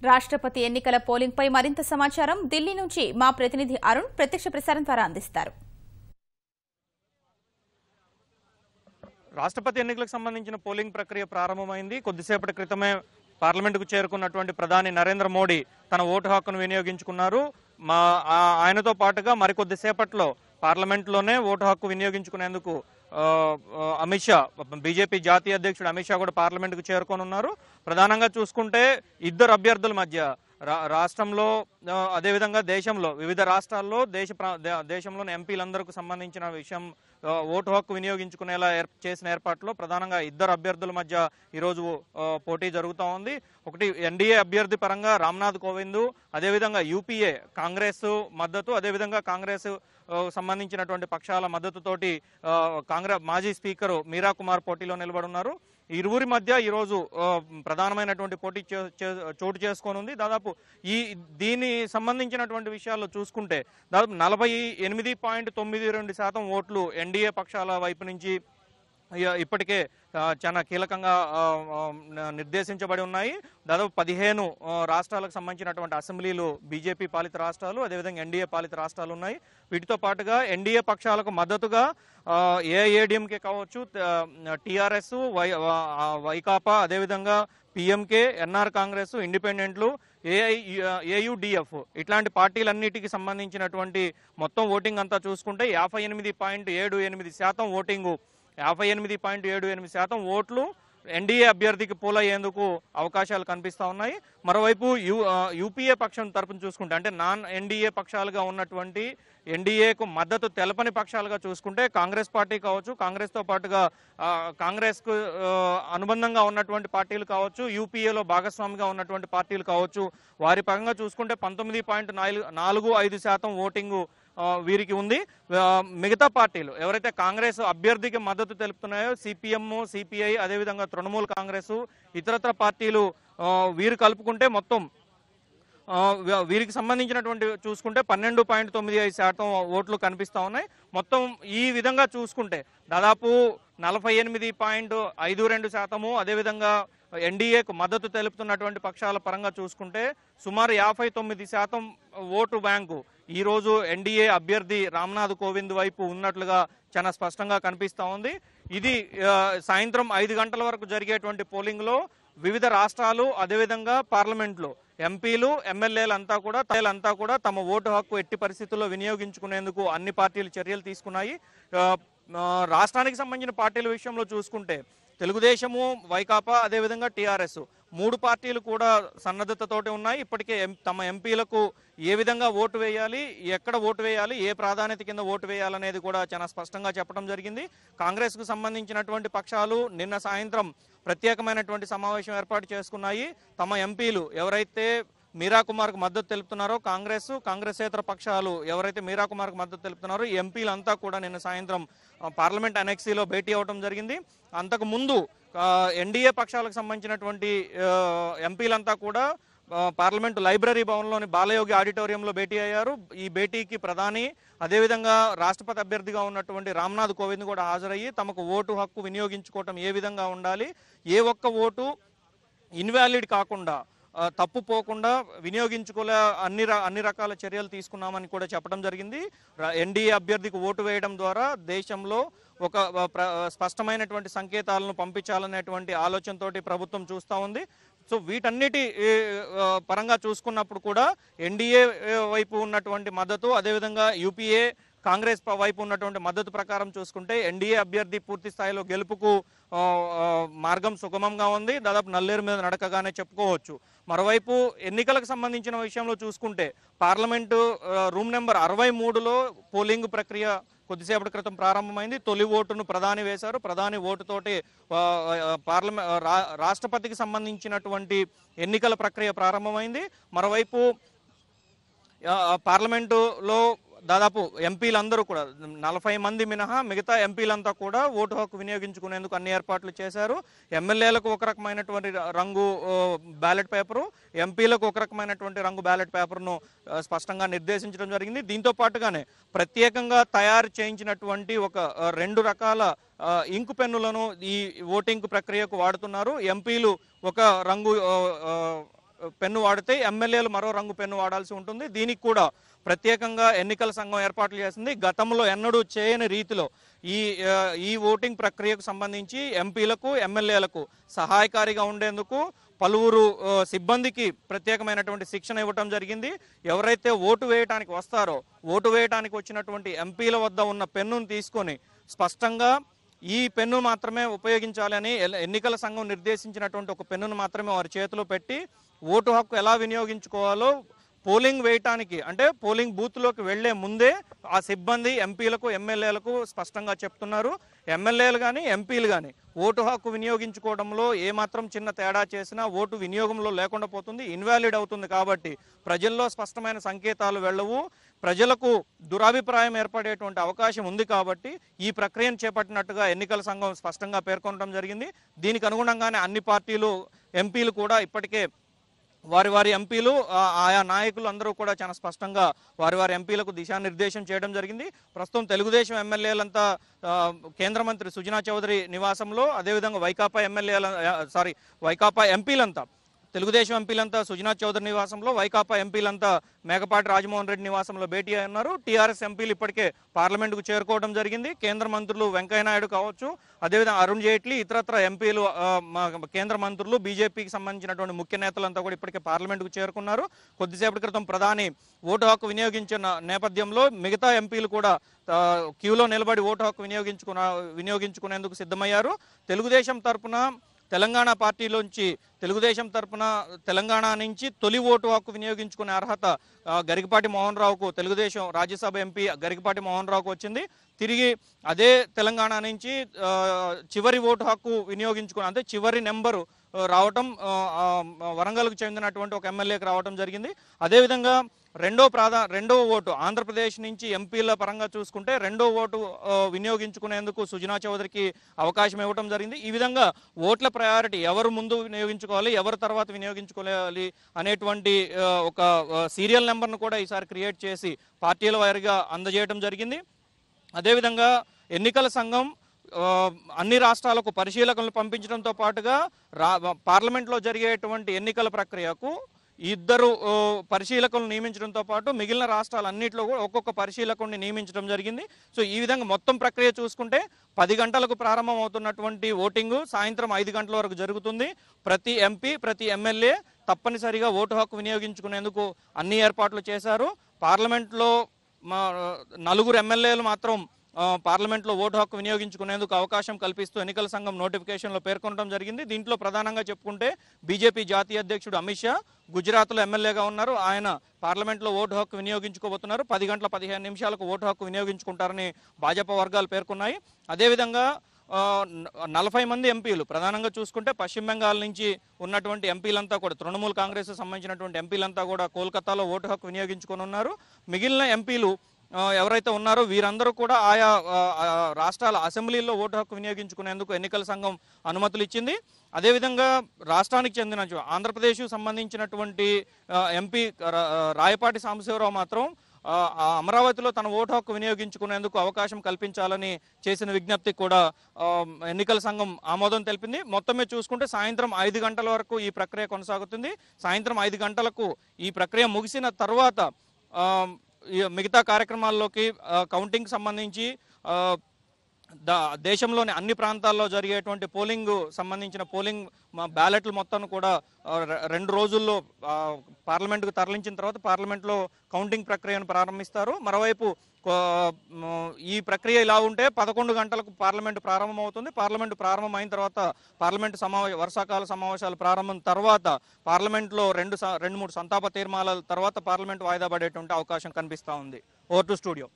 రాష్ట్రపతి ఎన్నికల పోలింగ్ పై మరింత సమాచారం ఢిల్లీ నుంచి మా ప్రతినిధి అరుణ్ ప్రత్యక్ష ప్రసారం ద్వారా అందిస్తారు. రాష్ట్రపతి ఎన్నికలకు సంబంధించిన పోలింగ్ ప్రక్రియ ప్రారంభమైంది. కొద్దిసేపటి క్రితమే పార్లమెంటుకు చేరుకున్నటువంటి ప్రధాని నరేంద్ర మోడీ తన ఓటు హక్కును వినియోగించుకున్నారు. ఆయనతో పాటుగా మరికొద్దిసేపట్లో పార్లమెంట్లోనే ఓటు హక్కు వినియోగించుకునేందుకు అమిత్ షా, బీజేపీ జాతీయ అధ్యక్షుడు అమిత్ షా కూడా పార్లమెంటుకు చేరుకోనున్నారు. ప్రధానంగా చూసుకుంటే ఇద్దరు అభ్యర్థుల మధ్య రాష్ట్రంలో అదేవిధంగా దేశంలో వివిధ రాష్ట్రాల్లో దేశంలోని ఎంపీలందరికీ సంబంధించిన విషయం ఓటు హక్కు వినియోగించుకునేలా చేసిన ఏర్పాట్లో ప్రధానంగా ఇద్దరు అభ్యర్థుల మధ్య ఈరోజు పోటీ జరుగుతూ ఉంది. ఒకటి ఎన్డీఏ అభ్యర్థి పరంగా రామ్నాథ్ కోవింద్, అదేవిధంగా యూపీఏ కాంగ్రెస్ మద్దతు, అదేవిధంగా కాంగ్రెస్ సంబంధించినటువంటి పక్షాల మద్దతుతోటి కాంగ్రెస్ మాజీ స్పీకర్ మీరా కుమార్ పోటీలో నిలబడున్నారు. ఇరువురి మధ్య ఈరోజు ప్రధానమైనటువంటి పోటీ చోటు చేసుకోనుంది. దాదాపు దీని సంబంధించినటువంటి విషయాల్లో చూసుకుంటే దాదాపు 48.92% ఓట్లు ఎన్డీఏ పక్షాల వైపు నుంచి ఇప్పటికే చాలా కీలకంగా నిర్దేశించబడి ఉన్నాయి. దాదాపు 15 రాష్ట్రాలకు సంబంధించినటువంటి అసెంబ్లీలు బీజేపీ పాలిత రాష్ట్రాలు, అదేవిధంగా ఎన్డీఏ పాలిత రాష్ట్రాలు ఉన్నాయి. వీటితో పాటుగా ఎన్డీఏ పక్షాలకు మద్దతుగా ఏఐఏడీఎంకే కావచ్చు, టీఆర్ఎస్, వైకాపా, అదేవిధంగా పీఎంకే, ఎన్ఆర్ కాంగ్రెస్, ఇండిపెండెంట్లు, ఏయుడిఎఫ్ ఇట్లాంటి పార్టీలన్నిటికీ సంబంధించినటువంటి మొత్తం ఓటింగ్ అంతా చూసుకుంటే 58.78% ఓటింగు, 58.78% ఓట్లు ఎన్డీఏ అభ్యర్థికి పోలయ్యేందుకు అవకాశాలు కనిపిస్తూ ఉన్నాయి. మరోవైపు యూపీఏ పక్షం తరపున చూసుకుంటే, అంటే నాన్ ఎన్డీఏ పక్షాలుగా ఉన్నటువంటి ఎన్డీఏకు మద్దతు తెలపని పక్షాలుగా చూసుకుంటే కాంగ్రెస్ పార్టీ కావచ్చు, కాంగ్రెస్తో పాటుగా కాంగ్రెస్కు అనుబంధంగా ఉన్నటువంటి పార్టీలు కావచ్చు, యూపీఏలో భాగస్వామిగా ఉన్నటువంటి పార్టీలు కావచ్చు, వారి పరంగా చూసుకుంటే 19.45% ఓటింగు వీరికి ఉంది. మిగతా పార్టీలు ఎవరైతే కాంగ్రెస్ అభ్యర్థికి మద్దతు తెలుపుతున్నాయో సిపిఎం, సిపిఐ, అదేవిధంగా తృణమూల్ కాంగ్రెస్, ఇతరత్ర పార్టీలు వీరు కలుపుకుంటే మొత్తం వీరికి సంబంధించినటువంటి చూసుకుంటే 12.95% ఓట్లు కనిపిస్తూ ఉన్నాయి. మొత్తం ఈ విధంగా చూసుకుంటే దాదాపు 48.52%, అదేవిధంగా ఎన్డీఏకు మద్దతు తెలుపుతున్నటువంటి పక్షాల పరంగా చూసుకుంటే సుమారు 59% ఓటు బ్యాంకు ఈరోజు ఎన్డీఏ అభ్యర్థి రామ్నాథ్ కోవింద్ వైపు ఉన్నట్లుగా చాలా స్పష్టంగా కనిపిస్తూ ఉంది. ఇది సాయంత్రం 5 గంటల వరకు జరిగేటువంటి పోలింగ్లో వివిధ రాష్ట్రాలు, అదేవిధంగా పార్లమెంట్లో ఎంపీలు, ఎమ్మెల్యేలంతా కూడా తమ ఓటు హక్కు ఎట్టి పరిస్థితుల్లో వినియోగించుకునేందుకు అన్ని పార్టీలు చర్యలు తీసుకున్నాయి. రాష్ట్రానికి సంబంధించిన పార్టీల విషయంలో చూసుకుంటే తెలుగుదేశము, వైకాపా, అదేవిధంగా టీఆర్ఎస్ 3 పార్టీలు కూడా సన్నద్ధతతోటి ఉన్నాయి. ఇప్పటికే తమ ఎంపీలకు ఏ విధంగా ఓటు వేయాలి, ఎక్కడ ఓటు వేయాలి, ఏ ప్రాధాన్యత కింద ఓటు వేయాలనేది కూడా చాలా స్పష్టంగా చెప్పడం జరిగింది. కాంగ్రెస్కు సంబంధించినటువంటి పక్షాలు నిన్న సాయంత్రం ప్రత్యేకమైనటువంటి సమావేశం ఏర్పాటు చేసుకున్నాయి. తమ ఎంపీలు ఎవరైతే మీరా కుమార్కు మద్దతు తెలుపుతున్నారో కాంగ్రెసేతర పక్షాలు ఎవరైతే మీరా కుమార్కు మద్దతు తెలుపుతున్నారో ఈ ఎంపీలంతా కూడా నిన్న సాయంత్రం పార్లమెంట్ అనెక్సీలో భేటీ అవడం జరిగింది. అంతకు ముందు ఎన్డీఏ పక్షాలకు సంబంధించినటువంటి ఎంపీలంతా కూడా పార్లమెంటు లైబ్రరీ భవన్లోని బాలయోగి ఆడిటోరియంలో భేటీ అయ్యారు. ఈ భేటీకి ప్రధాని, అదేవిధంగా రాష్ట్రపతి అభ్యర్థిగా ఉన్నటువంటి రామ్నాథ్ కోవింద్ కూడా హాజరయ్యి తమకు ఓటు హక్కు వినియోగించుకోవటం ఏ విధంగా ఉండాలి, ఏ ఒక్క ఓటు ఇన్వాలిడ్ కాకుండా తప్పుపోకుండా వినియోగించుకోలే అన్ని రకాల చర్యలు తీసుకున్నామని కూడా చెప్పడం జరిగింది. ఎన్డీఏ అభ్యర్థికి ఓటు వేయడం ద్వారా దేశంలో ఒక స్పష్టమైనటువంటి సంకేతాలను పంపించాలనేటువంటి ఆలోచనతోటి ప్రభుత్వం చూస్తూ ఉంది. సో వీటన్నిటి పరంగా చూసుకున్నప్పుడు కూడా ఎన్డీఏ వైపు ఉన్నటువంటి మద్దతు, అదేవిధంగా యూపీఏ కాంగ్రెస్ వైపు ఉన్నటువంటి మద్దతు ప్రకారం చూసుకుంటే ఎన్డీఏ అభ్యర్థి పూర్తి స్థాయిలో గెలుపుకు మార్గం సుగమంగా ఉంది. దాదాపు నల్లేరు మీద నడకగానే చెప్పుకోవచ్చు. మరోవైపు ఎన్నికలకు సంబంధించిన విషయంలో చూసుకుంటే పార్లమెంటు రూమ్ నెంబర్ 63లో పోలింగ్ ప్రక్రియ కొద్దిసేపటి క్రితం ప్రారంభమైంది. తొలి ఓటును ప్రధాని వేశారు. ప్రధాని ఓటుతోటి రాష్ట్రపతికి సంబంధించినటువంటి ఎన్నికల ప్రక్రియ ప్రారంభమైంది. మరోవైపు పార్లమెంటులో దాదాపు ఎంపీలందరూ కూడా 40 మంది మినహా మిగతా ఎంపీలంతా కూడా ఓటు హక్కు వినియోగించుకునేందుకు అన్ని ఏర్పాట్లు చేశారు. ఎమ్మెల్యేలకు ఒక రకమైనటువంటి రంగు బ్యాలెట్ పేపరు, ఎంపీలకు ఒక రకమైనటువంటి రంగు బ్యాలెట్ పేపర్ను స్పష్టంగా నిర్దేశించడం జరిగింది. దీంతో పాటుగానే ప్రత్యేకంగా తయారు చేయించినటువంటి ఒక 2 రకాల ఇంకు పెన్నులను ఈ ఓటింగ్ ప్రక్రియకు వాడుతున్నారు. ఎంపీలు ఒక రంగు పెన్ను వాడితే ఎమ్మెల్యేలు మరో రంగు పెన్ను వాడాల్సి ఉంటుంది. దీనికి కూడా ప్రత్యేకంగా ఎన్నికల సంఘం ఏర్పాట్లు చేసింది. గతంలో ఎన్నడూ చేయని రీతిలో ఈ ఓటింగ్ ప్రక్రియకు సంబంధించి ఎంపీలకు ఎమ్మెల్యేలకు సహాయకారిగా ఉండేందుకు పలువురు సిబ్బందికి ప్రత్యేకమైనటువంటి శిక్షణ ఇవ్వటం జరిగింది. ఎవరైతే ఓటు వేయడానికి వస్తారో ఓటు వేయడానికి వచ్చినటువంటి ఎంపీల వద్ద ఉన్న పెన్నును తీసుకొని స్పష్టంగా ఈ పెన్ను మాత్రమే ఉపయోగించాలని ఎన్నికల సంఘం నిర్దేశించినటువంటి ఒక పెన్నును మాత్రమే వారి చేతిలో పెట్టి ఓటు హక్కు ఎలా వినియోగించుకోవాలో పోలింగ్ వేయటానికి అంటే పోలింగ్ బూత్లోకి వెళ్లే ముందే ఆ సిబ్బంది ఎంపీలకు ఎమ్మెల్యేలకు స్పష్టంగా చెప్తున్నారు. ఎమ్మెల్యేలు కానీ ఎంపీలు కానీ ఓటు హక్కు వినియోగించుకోవడంలో ఏమాత్రం చిన్న తేడా చేసినా ఓటు వినియోగంలో లేకుండా పోతుంది, ఇన్వాలిడ్ అవుతుంది. కాబట్టి ప్రజల్లో స్పష్టమైన సంకేతాలు వెళ్ళవు, ప్రజలకు దురాభిప్రాయం ఏర్పడేటువంటి అవకాశం ఉంది. కాబట్టి ఈ ప్రక్రియను చేపట్టినట్టుగా ఎన్నికల సంఘం స్పష్టంగా పేర్కొనడం జరిగింది. దీనికి అనుగుణంగానే అన్ని పార్టీలు ఎంపీలు కూడా ఇప్పటికే వారి ఎంపీలు ఆయా నాయకులు అందరూ కూడా చాలా స్పష్టంగా వారి ఎంపీలకు దిశానిర్దేశం చేయడం జరిగింది. ప్రస్తుతం తెలుగుదేశం ఎమ్మెల్యేలంతా కేంద్ర మంత్రి సుజనా చౌదరి నివాసంలో, అదేవిధంగా వైకాపా ఎంపీలంతా తెలుగుదేశం ఎంపీలంతా సుజనా చౌదరి నివాసంలో, వైకాపా ఎంపీలంతా మేకపాటి రాజమోహన్ రెడ్డి నివాసంలో భేటీ అన్నారు. టీఆర్ఎస్ ఎంపీలు ఇప్పటికే పార్లమెంటుకు చేరుకోవడం జరిగింది. కేంద్ర మంత్రులు వెంకయ్యనాయుడు కావచ్చు, అదేవిధంగా అరుణ్ జైట్లీ, ఇతరత్ర ఎంపీలు కేంద్ర మంత్రులు, బీజేపీకి సంబంధించినటువంటి ముఖ్య నేతలంతా కూడా ఇప్పటికే పార్లమెంటుకు చేరుకున్నారు. కొద్దిసేపటి క్రితం ప్రధాని ఓటు హక్కు వినియోగించిన నేపథ్యంలో మిగతా ఎంపీలు కూడా క్యూలో నిలబడి ఓటు హక్కు వినియోగించుకునేందుకు సిద్ధమయ్యారు. తెలుగుదేశం తరపున తెలంగాణ పార్టీలోంచి తెలంగాణ నుంచి తొలి ఓటు హక్కు వినియోగించుకునే అర్హత గరికపాటి మోహన్ రావుకు, తెలుగుదేశం రాజ్యసభ ఎంపీ గరికపాటి మోహన్ రావుకు వచ్చింది. తిరిగి అదే తెలంగాణ నుంచి చివరి ఓటు హక్కు అంటే చివరి నెంబరు రావటం వరంగల్కు చెందినటువంటి ఒక ఎమ్మెల్యేకి రావటం జరిగింది. అదేవిధంగా రెండో ఓటు ఆంధ్రప్రదేశ్ నుంచి ఎంపీల పరంగా చూసుకుంటే రెండో ఓటు వినియోగించుకునేందుకు సుజనా చౌదరికి అవకాశం ఇవ్వడం జరిగింది. ఈ విధంగా ఓట్ల ప్రయారిటీ ఎవరు ముందు వినియోగించుకోవాలి, ఎవరు తర్వాత వినియోగించుకోవాలి అనేటువంటి ఒక సీరియల్ నెంబర్ను కూడా ఈసారి క్రియేట్ చేసి పార్టీల వారీగా అందజేయడం జరిగింది. అదేవిధంగా ఎన్నికల సంఘం అన్ని రాష్ట్రాలకు పరిశీలకులను పంపించడంతో పాటుగా పార్లమెంట్లో జరిగేటువంటి ఎన్నికల ప్రక్రియకు 2 పరిశీలకులను నియమించడంతో పాటు మిగిలిన రాష్ట్రాలన్నింటిలో కూడా ఒక్కొక్క పరిశీలకుడిని నియమించడం జరిగింది. సో ఈ విధంగా మొత్తం ప్రక్రియ చూసుకుంటే 10 గంటలకు ప్రారంభం అవుతున్నటువంటి ఓటింగు సాయంత్రం 5 గంటల వరకు జరుగుతుంది. ప్రతి ఎంపీ ప్రతి ఎమ్మెల్యే తప్పనిసరిగా ఓటు హక్కు వినియోగించుకునేందుకు అన్ని ఏర్పాట్లు చేశారు. పార్లమెంట్లో 4 ఎమ్మెల్యేలు మాత్రం పార్లమెంట్లో ఓటు హక్కు వినియోగించుకునేందుకు అవకాశం కల్పిస్తూ ఎన్నికల సంఘం నోటిఫికేషన్లో పేర్కొనడం జరిగింది. దీంట్లో ప్రధానంగా చెప్పుకుంటే బీజేపీ జాతీయ అధ్యక్షుడు అమిత్ షా గుజరాత్లో ఎమ్మెల్యేగా ఉన్నారు. ఆయన పార్లమెంట్లో ఓటు హక్కు వినియోగించుకోబోతున్నారు. 10 గంటల 15 నిమిషాలకు ఓటు హక్కు వినియోగించుకుంటారని భాజపా వర్గాలు పేర్కొన్నాయి. అదేవిధంగా 40 మంది ఎంపీలు ప్రధానంగా చూసుకుంటే పశ్చిమ బెంగాల్ నుంచి ఉన్నటువంటి ఎంపీలంతా కూడా తృణమూల్ కాంగ్రెస్ సంబంధించినటువంటి ఎంపీలంతా కూడా కోల్కతాలో ఓటు హక్కు వినియోగించుకొని ఉన్నారు. మిగిలిన ఎంపీలు ఎవరైతే ఉన్నారో వీరందరూ కూడా ఆయా రాష్ట్రాల అసెంబ్లీల్లో ఓటు హక్కు వినియోగించుకునేందుకు ఎన్నికల సంఘం అనుమతులు ఇచ్చింది. అదేవిధంగా రాష్ట్రానికి చెందిన ఆంధ్రప్రదేశ్ సంబంధించినటువంటి ఎంపీ రాయపాటి సాంబశివరావు మాత్రం అమరావతిలో తన ఓటు హక్కు వినియోగించుకునేందుకు అవకాశం కల్పించాలని చేసిన విజ్ఞప్తి కూడా ఎన్నికల సంఘం ఆమోదం తెలిపింది. మొత్తమే చూసుకుంటే సాయంత్రం 5 గంటల వరకు ఈ ప్రక్రియ కొనసాగుతుంది. సాయంత్రం 5 గంటలకు ఈ ప్రక్రియ ముగిసిన తర్వాత మిగతా కార్యక్రమాల్లోకి కౌంటింగ్ సంబంధించి దేశంలోని అన్ని ప్రాంతాల్లో జరిగేటువంటి పోలింగ్ సంబంధించిన పోలింగ్ బ్యాలెట్లు మొత్తాన్ని కూడా 2 రోజుల్లో పార్లమెంటుకు తరలించిన తర్వాత పార్లమెంట్లో కౌంటింగ్ ప్రక్రియను ప్రారంభిస్తారు. మరోవైపు ఈ ప్రక్రియ ఇలా ఉంటే 11 గంటలకు పార్లమెంటు ప్రారంభమవుతుంది. పార్లమెంటు ప్రారంభమైన తర్వాత వర్షాకాల సమావేశాలు ప్రారంభం తర్వాత పార్లమెంట్లో 2-3 సంతాప తీర్మానాల తర్వాత పార్లమెంటు వాయిదా పడేటువంటి అవకాశం కనిపిస్తూ ఉంది. Over to studio.